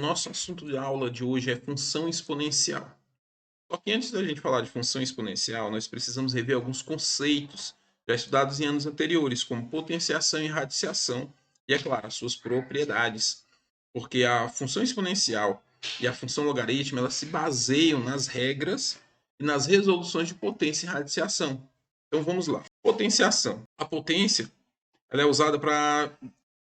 nosso assunto de aula de hoje é função exponencial. Só que antes da gente falar de função exponencial, nós precisamos rever alguns conceitos já estudados em anos anteriores, como potenciação e radiciação, e, é claro, as suas propriedades. Porque a função exponencial e a função logarítmica elas se baseiam nas regras e nas resoluções de potência e radiciação. Então vamos lá. Potenciação. A potência ela é usada para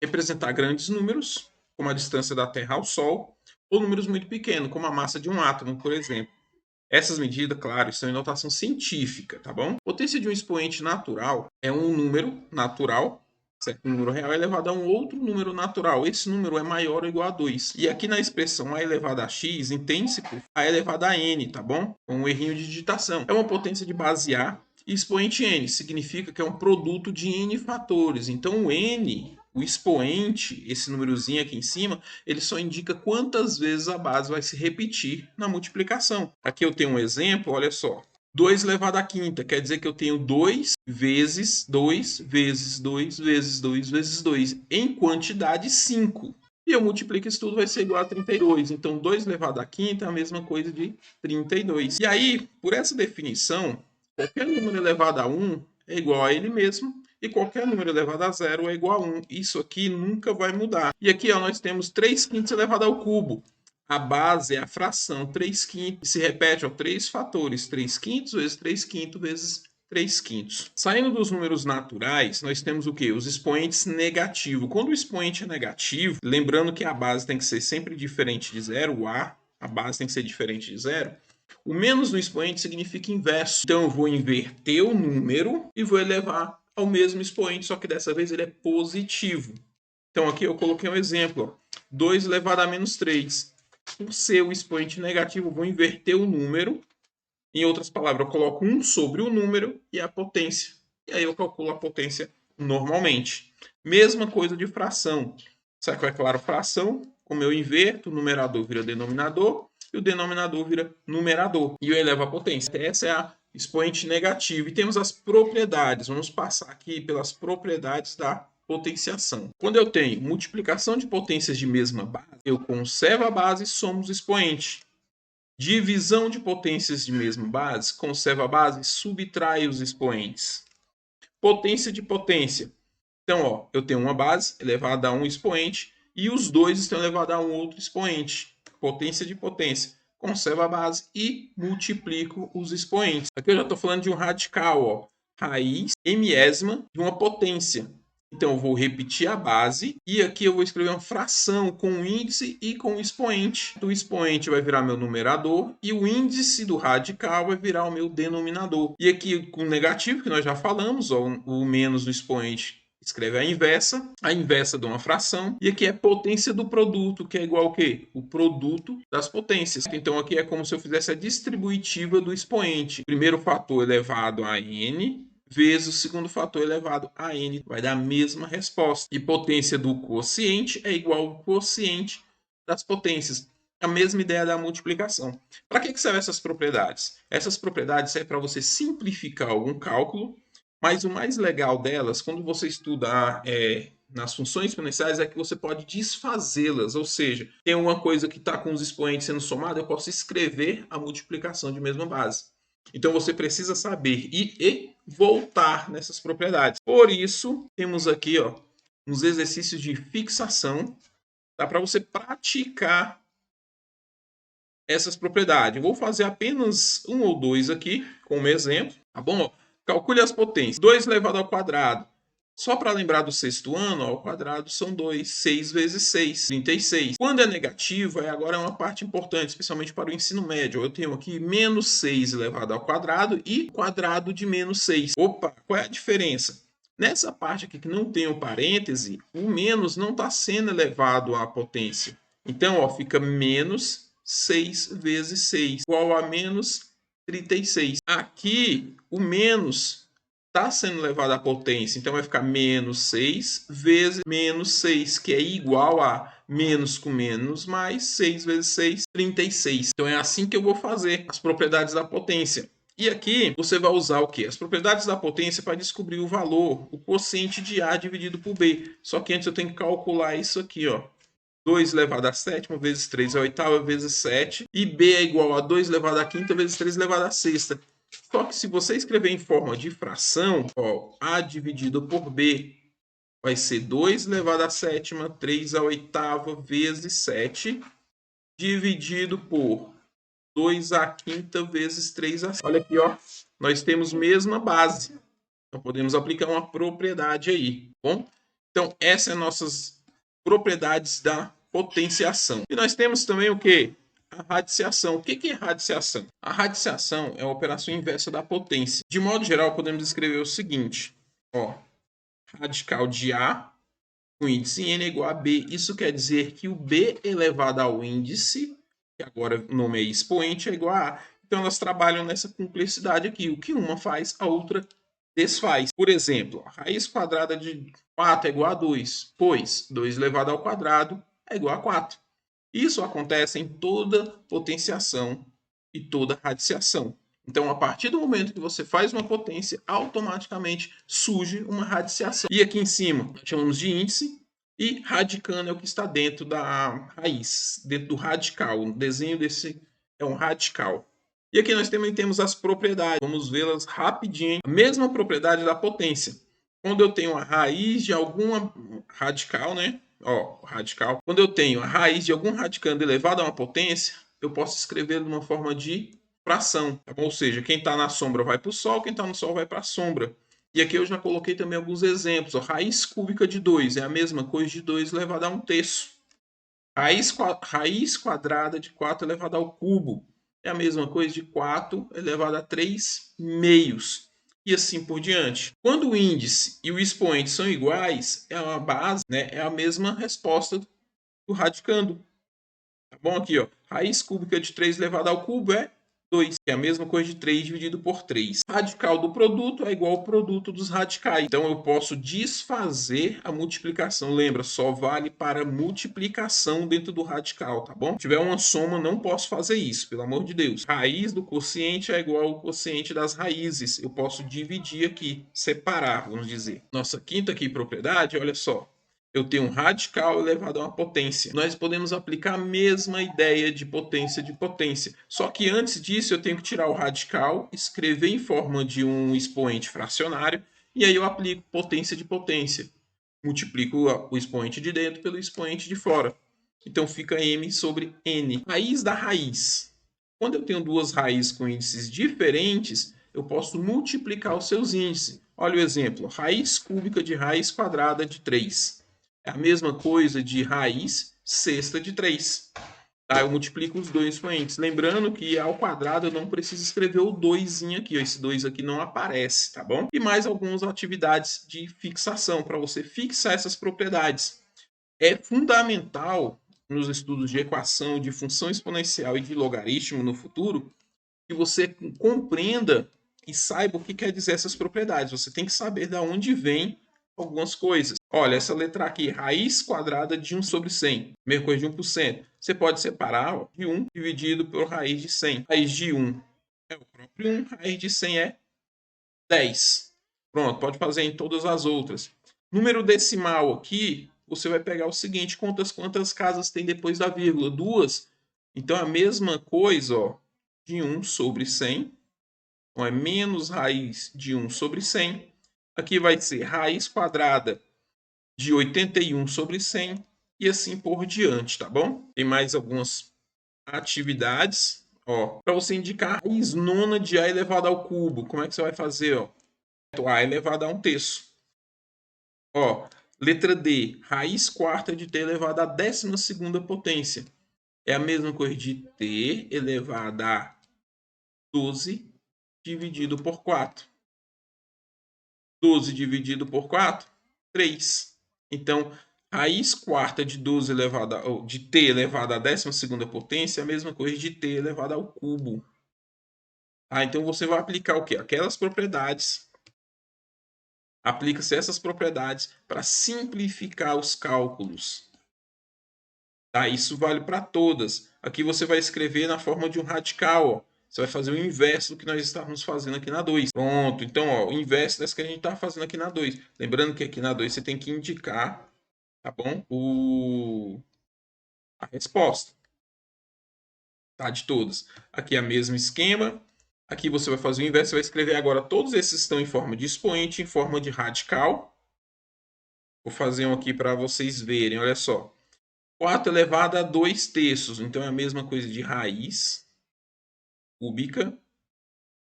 representar grandes números, como a distância da Terra ao Sol, ou números muito pequenos, como a massa de um átomo, por exemplo. Essas medidas, claro, estão em notação científica, tá bom? Potência de um expoente natural é um número natural, certo? Um número real elevado a um outro número natural. Esse número é maior ou igual a 2. E aqui na expressão a elevado a x, entende-se por a elevado a n, tá bom? Com um errinho de digitação. É uma potência de base A e expoente n. Significa que é um produto de n fatores. Então o n, o expoente, esse númerozinho aqui em cima, ele só indica quantas vezes a base vai se repetir na multiplicação. Aqui eu tenho um exemplo, olha só. 2 elevado à quinta, quer dizer que eu tenho 2 vezes 2 vezes 2 vezes 2 vezes 2 em quantidade 5. E eu multiplico isso tudo, vai ser igual a 32. Então, 2 elevado à quinta é a mesma coisa de 32. E aí, por essa definição, qualquer número elevado a 1 é igual a ele mesmo. E qualquer número elevado a 0 é igual a 1. Isso aqui nunca vai mudar. E aqui ó, nós temos 3 quintos elevado ao cubo. A base é a fração 3 quintos. Se repete, ó, 3 fatores. 3 quintos vezes 3 quintos vezes 3 quintos. Saindo dos números naturais, nós temos o quê? Os expoentes negativos. Quando o expoente é negativo, lembrando que a base tem que ser sempre diferente de zero, o A, a base tem que ser diferente de zero, o menos no expoente significa inverso. Então eu vou inverter o número e vou elevar ao mesmo expoente, só que dessa vez ele é positivo. Então aqui eu coloquei um exemplo, ó, 2 elevado a menos 3. Por ser o expoente negativo, eu vou inverter o número. Em outras palavras, eu coloco 1 sobre o número e a potência. E aí eu calculo a potência normalmente. Mesma coisa de fração. Sabe qual é, claro, fração? Como eu inverto, o numerador vira denominador e o denominador vira numerador. E eu elevo a potência. Essa é a expoente negativo. E temos as propriedades. Vamos passar aqui pelas propriedades da potenciação. Quando eu tenho multiplicação de potências de mesma base, eu conservo a base e somo os expoentes. Divisão de potências de mesma base, conserva a base e subtrai os expoentes. Potência de potência. Então, ó, eu tenho uma base elevada a um expoente e os dois estão elevados a um outro expoente. Potência de potência. Conservo a base e multiplico os expoentes. Aqui eu já estou falando de um radical, ó, raiz mésima de uma potência. Então, eu vou repetir a base e aqui eu vou escrever uma fração com o índice e com o expoente. O expoente vai virar meu numerador e o índice do radical vai virar o meu denominador. E aqui com o negativo, que nós já falamos, ó, o menos do expoente escreve a inversa de uma fração. E aqui é potência do produto, que é igual ao quê? O produto das potências. Então, aqui é como se eu fizesse a distributiva do expoente. Primeiro fator elevado a n vezes o segundo fator elevado a n, vai dar a mesma resposta. E potência do quociente é igual ao quociente das potências. A mesma ideia da multiplicação. Para que servem essas propriedades? Essas propriedades servem para você simplificar algum cálculo, mas o mais legal delas, quando você estuda nas funções exponenciais, é que você pode desfazê-las. Ou seja, tem uma coisa que está com os expoentes sendo somada, eu posso escrever a multiplicação de mesma base. Então você precisa saber e voltar nessas propriedades. Por isso, temos aqui ó, uns exercícios de fixação, tá? Para você praticar essas propriedades. Eu vou fazer apenas um ou dois aqui, como exemplo, tá bom? Ó, calcule as potências. 2 elevado ao quadrado. Só para lembrar do sexto ano, ó, o quadrado são 2. 6 vezes 6, 36. Quando é negativo, agora é uma parte importante, especialmente para o ensino médio. Eu tenho aqui menos 6 elevado ao quadrado e quadrado de menos 6. Opa, qual é a diferença? Nessa parte aqui que não tem o parêntese, o menos não está sendo elevado à potência. Então, ó, fica menos 6 vezes 6, igual a menos 36. Aqui, o menos está sendo levado à potência, então vai ficar menos 6 vezes menos 6, que é igual a menos com menos mais 6 vezes 6, 36. Então é assim que eu vou fazer as propriedades da potência. E aqui você vai usar o quê? As propriedades da potência para descobrir o valor, o quociente de A dividido por B. Só que antes eu tenho que calcular isso aqui, ó. 2 elevado à sétima vezes 3 é a oitava vezes 7. E B é igual a 2 elevado à quinta vezes 3 elevado à sexta. Só que se você escrever em forma de fração, ó, A dividido por B vai ser 2 elevado à sétima, 3 à oitava vezes 7, dividido por 2 à quinta vezes 3 à... Olha aqui, ó. Nós temos mesma base. Então, podemos aplicar uma propriedade aí, bom? Então, essas são nossas propriedades da potenciação. E nós temos também o que? A radiciação. O que é radiciação? A radiciação é a operação inversa da potência. De modo geral, podemos escrever o seguinte, ó. Radical de A com índice n é igual a B. Isso quer dizer que o B elevado ao índice, que agora o nome é expoente, é igual a A. Então, elas trabalham nessa complexidade aqui. O que uma faz, a outra desfaz. Por exemplo, a raiz quadrada de 4 é igual a 2, pois 2 elevado ao quadrado é igual a 4. Isso acontece em toda potenciação e toda radiciação. Então, a partir do momento que você faz uma potência, automaticamente surge uma radiciação. E aqui em cima, nós chamamos de índice, e radicando é o que está dentro da raiz, dentro do radical. O desenho desse é um radical. E aqui nós também temos as propriedades. Vamos vê-las rapidinho. A mesma propriedade da potência. Quando eu tenho a raiz de alguma radical, né? Ó, radical. Quando eu tenho a raiz de algum radicando elevado a uma potência, eu posso escrever de uma forma de fração. Tá bom? Ou seja, quem está na sombra vai para o sol, quem está no sol vai para a sombra. E aqui eu já coloquei também alguns exemplos. Ó, raiz cúbica de 2 é a mesma coisa de 2 elevado a 1/3. Raiz quadrada de 4 elevado ao cubo é a mesma coisa de 4 elevado a 3 meios. E assim por diante. Quando o índice e o expoente são iguais, é uma base, né? É a mesma resposta do radicando. Tá bom? Aqui, ó. Raiz cúbica de 3 elevado ao cubo é 2, que é a mesma coisa de 3 dividido por 3. Radical do produto é igual ao produto dos radicais. Então, eu posso desfazer a multiplicação. Lembra, só vale para multiplicação dentro do radical, tá bom? Se tiver uma soma, não posso fazer isso, pelo amor de Deus. Raiz do quociente é igual ao quociente das raízes. Eu posso dividir aqui, separar, vamos dizer. Nossa quinta aqui propriedade, olha só. Eu tenho um radical elevado a uma potência. Nós podemos aplicar a mesma ideia de potência. Só que antes disso eu tenho que tirar o radical, escrever em forma de um expoente fracionário, e aí eu aplico potência de potência. Multiplico o expoente de dentro pelo expoente de fora. Então fica m sobre n. Raiz da raiz. Quando eu tenho duas raízes com índices diferentes, eu posso multiplicar os seus índices. Olha o exemplo. Raiz cúbica de raiz quadrada de 3. É a mesma coisa de raiz sexta de 3. Tá? Eu multiplico os dois expoentes. Lembrando que ao quadrado eu não preciso escrever o 2 aqui. Ó. Esse 2 aqui não aparece, tá bom? E mais algumas atividades de fixação para você fixar essas propriedades. É fundamental nos estudos de equação, de função exponencial e de logaritmo no futuro que você compreenda e saiba o que quer dizer essas propriedades. Você tem que saber de onde vem algumas coisas. Olha, essa letra aqui, raiz quadrada de 1 sobre 100, mesma coisa de 1%. Você pode separar ó, de 1 dividido por raiz de 100. Raiz de 1 é o próprio 1, raiz de 100 é 10. Pronto, pode fazer em todas as outras. Número decimal aqui, você vai pegar o seguinte, quantas casas tem depois da vírgula? 2. Então, a mesma coisa ó, de 1 sobre 100. Então, é menos raiz de 1 sobre 100. Aqui vai ser raiz quadrada de 81 sobre 100 e assim por diante, tá bom? Tem mais algumas atividades, ó, para você indicar a raiz nona de A elevado ao cubo. Como é que você vai fazer, ó? A elevado a 1/3. Ó, letra D, raiz quarta de T elevado à 12ª potência. É a mesma coisa de T elevado a 12 dividido por 4. 12 dividido por 4, 3. Então, raiz quarta de 12 elevada de t elevado à 12ª potência é a mesma coisa de t elevado ao cubo. Então você vai aplicar o quê? Aquelas propriedades. Aplica-se essas propriedades para simplificar os cálculos. Isso vale para todas. Aqui você vai escrever na forma de um radical, ó. Você vai fazer o inverso do que nós estávamos fazendo aqui na 2. Pronto. Então, ó, o inverso dessa que a gente está fazendo aqui na 2. Lembrando que aqui na 2 você tem que indicar, tá bom? a resposta. Tá? De todas. Aqui é o mesmo esquema. Aqui você vai fazer o inverso, você vai escrever agora todos esses estão em forma de expoente, em forma de radical. Vou fazer um aqui para vocês verem, olha só. 4 elevado a 2/3, então é a mesma coisa de raiz cúbica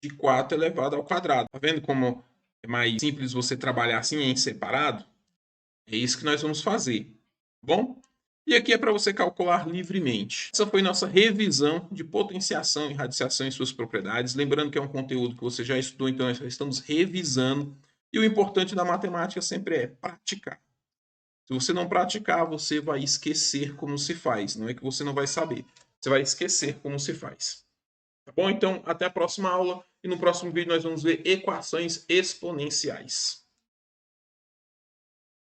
de 4 elevado ao quadrado. Tá vendo como é mais simples você trabalhar assim em separado? É isso que nós vamos fazer, tá bom? E aqui é para você calcular livremente. Essa foi nossa revisão de potenciação e radiciação e suas propriedades. Lembrando que é um conteúdo que você já estudou, então nós estamos revisando. E o importante da matemática sempre é praticar. Se você não praticar, você vai esquecer como se faz. Não é que você não vai saber, você vai esquecer como se faz. Tá bom? Então, até a próxima aula. E no próximo vídeo nós vamos ver equações exponenciais.